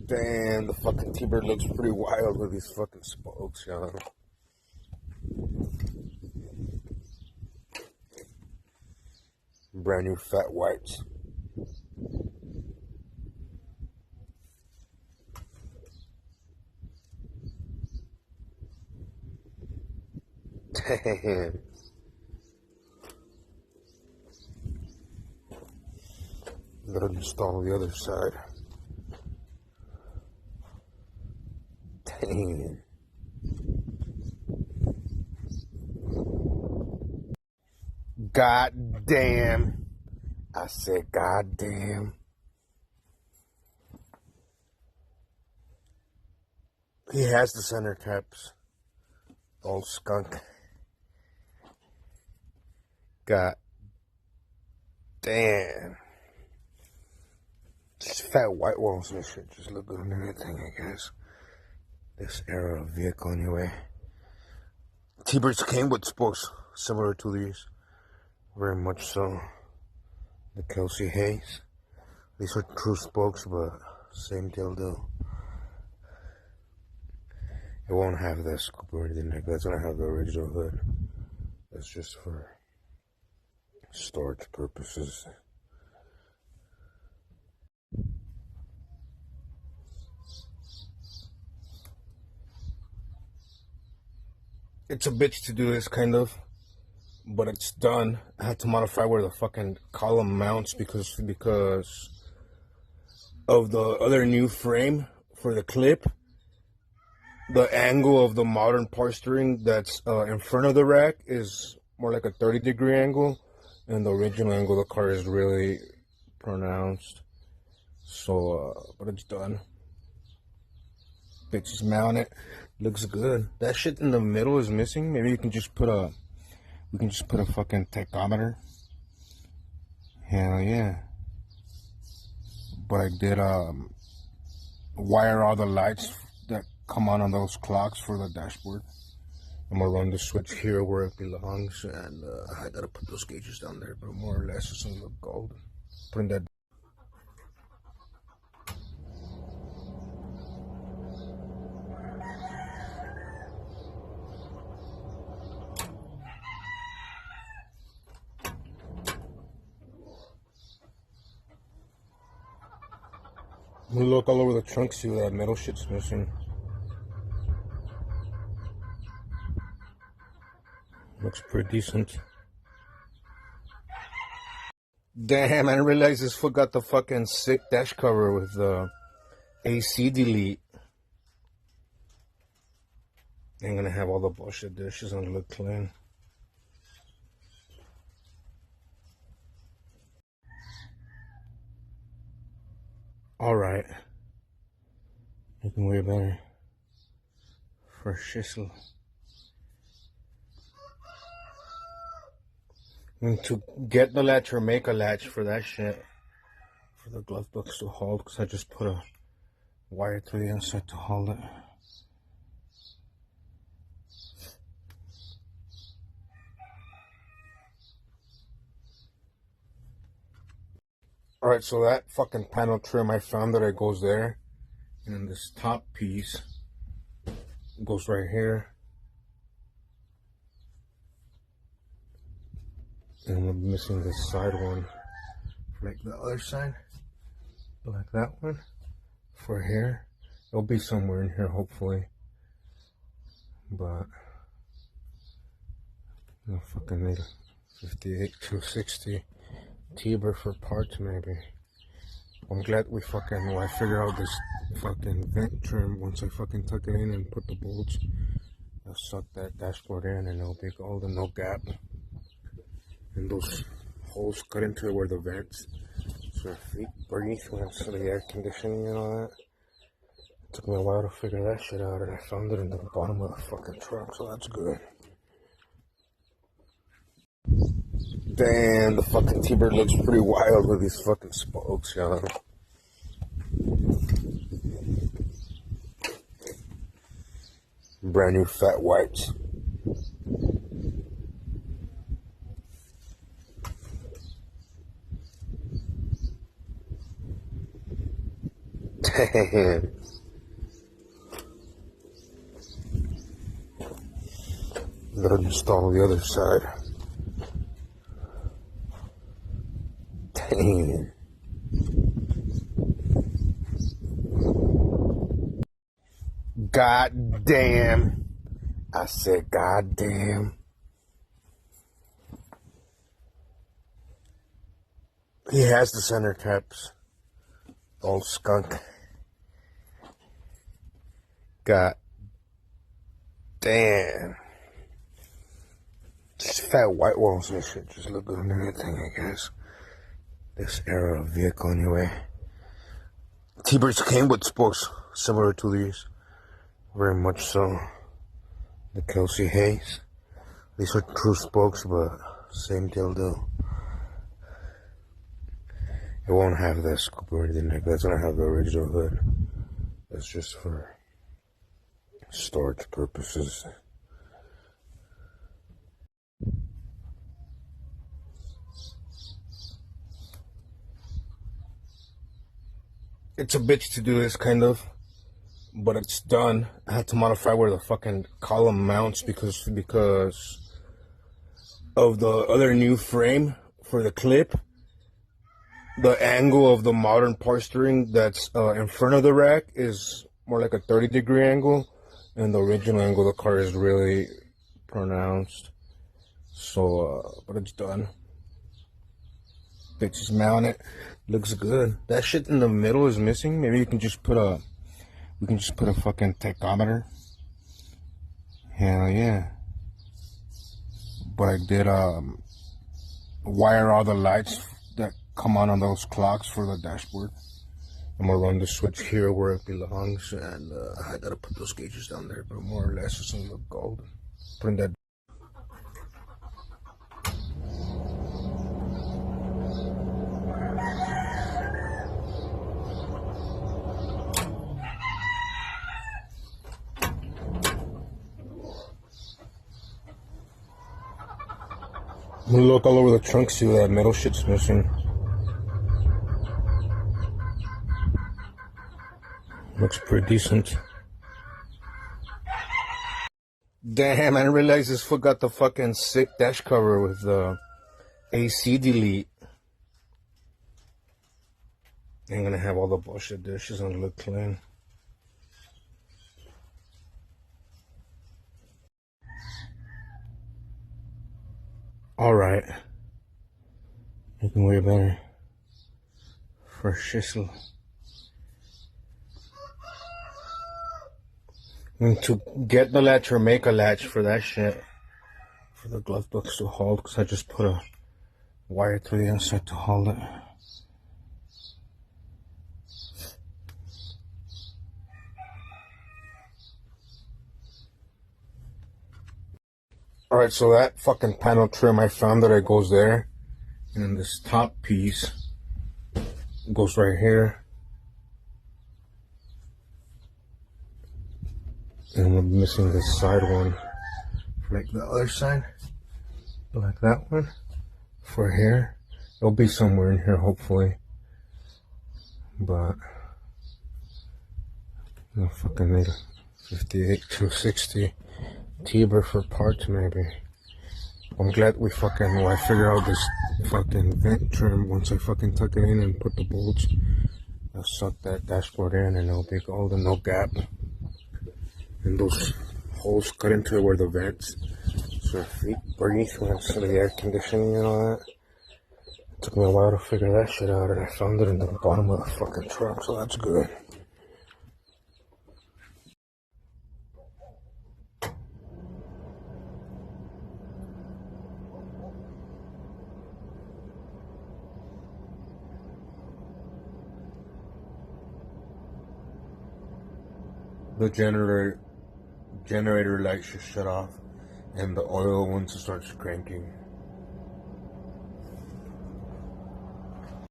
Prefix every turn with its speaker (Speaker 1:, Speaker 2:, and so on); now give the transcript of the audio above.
Speaker 1: Damn, the fucking Tiddy Bird looks pretty wild with these fucking spokes, yo. Brand new fat whites. Damn. Gotta install the other side. Damn. God damn. I said, God damn. He has the center caps. Old skunk. God damn. These fat white walls and shit just look good on everything, I guess. This era of vehicle, anyway. T-Birds came with spokes similar to these. Very much so. The Kelsey Hayes. These are true spokes, but same deal though. It won't have that scoop or anything like that. It's gonna have the original hood. That's just for storage purposes. It's a bitch to do this, kind of, but it's done. I had to modify where the fucking column mounts because of the other new frame for the clip. The angle of the modern par steering that's in front of the rack is more like a 30-degree angle, and the original angle of the car is really pronounced. So, but it's done. Bitches mount it. Looks good. That shit in the middle is missing. Maybe we can just put a fucking tachometer. Hell yeah. But I did wire all the lights that come on those clocks for the dashboard. I'm gonna run the switch here where it belongs, and I gotta put those gauges down there, but more or less it's gonna look gold. Putting that. I'm gonna look all over the trunk, see where that metal shit's missing. Looks pretty decent. Damn, I didn't realize this foot got the fucking sick dash cover with the AC delete. Ain't gonna have all the bullshit there. She's gonna look clean. Alright. Looking way better. For shizzle. And to get the latch or make a latch for that shit, for the glove box to hold, because I just put a wire to the inside to hold it. Alright, so that fucking panel trim, I found that it goes there, and then this top piece goes right here. And I'm missing this side one, like the other side, like that one, for here. It'll be somewhere in here, hopefully. But I fucking need a 58 260 T-Bird for parts, maybe. I'm glad we fucking, I figured out this fucking vent trim once I fucking tuck it in and put the bolts. I'll suck that dashboard in and it'll be golden, no gap. And those holes cut into it where the vents, so our feet breathe when it's the air conditioning and all that. It took me a while to figure that shit out, and I found it in the bottom of the fucking truck, so that's good. Damn, the fucking Tiddy Bird looks pretty wild with these fucking spokes, yo. Brand new fat whites. Let it install the other side. Dang. God damn. I said, God damn. He has the center caps. Old skunk. God damn. Just fat white walls and shit just look good on anything, I guess. This era of vehicle, anyway. T-Birds came with spokes similar to these. Very much so. The Kelsey Hayes. These are true spokes, but same deal though. It won't have that scoop or anything like that. It's gonna have the original hood. That's just for storage purposes. It's a bitch to do this, kind of, but it's done. I had to modify where the fucking column mounts because of the other new frame for the clip. The angle of the modern par steering that's in front of the rack is more like a 30-degree angle, and the original angle of the car is really pronounced. So, but it's done. Bitches mount it. Looks good. That shit in the middle is missing. Maybe you can just put a, we can just put a fucking tachometer. Hell yeah. But I did wire all the lights that come on those clocks for the dashboard. I'm gonna run the switch here where it belongs, and I gotta put those gauges down there, but more or less it's gonna look gold. Putting that. I'm gonna look all over the trunk, see where that metal shit's missing. Looks pretty decent. Damn, I didn't realize this foot got the fucking sick dash cover with the AC delete. Ain't gonna have all the bullshit there. She's gonna look clean. Alright. Looking way better. For shizzle. And to get the latch or make a latch for that shit, for the glove box to hold, because I just put a wire through the inside to hold it. Alright, so that fucking panel trim, I found that it goes there. And then this top piece goes right here. And I'm missing this side one, like the other side, like that one, for here. It'll be somewhere in here, hopefully. But, I fucking need a 58 260 T-Bird for parts, maybe. I'm glad we fucking, I figured out this fucking vent trim once I fucking tuck it in and put the bolts. I'll suck that dashboard in and it'll be gold and no gap. And those holes cut into it where the vents, so feet breathe when it's the air conditioning and all that. It took me a while to figure that shit out, and I found it in the bottom of the fucking truck, so that's good. The generator light should shut off, and the oil once it starts cranking.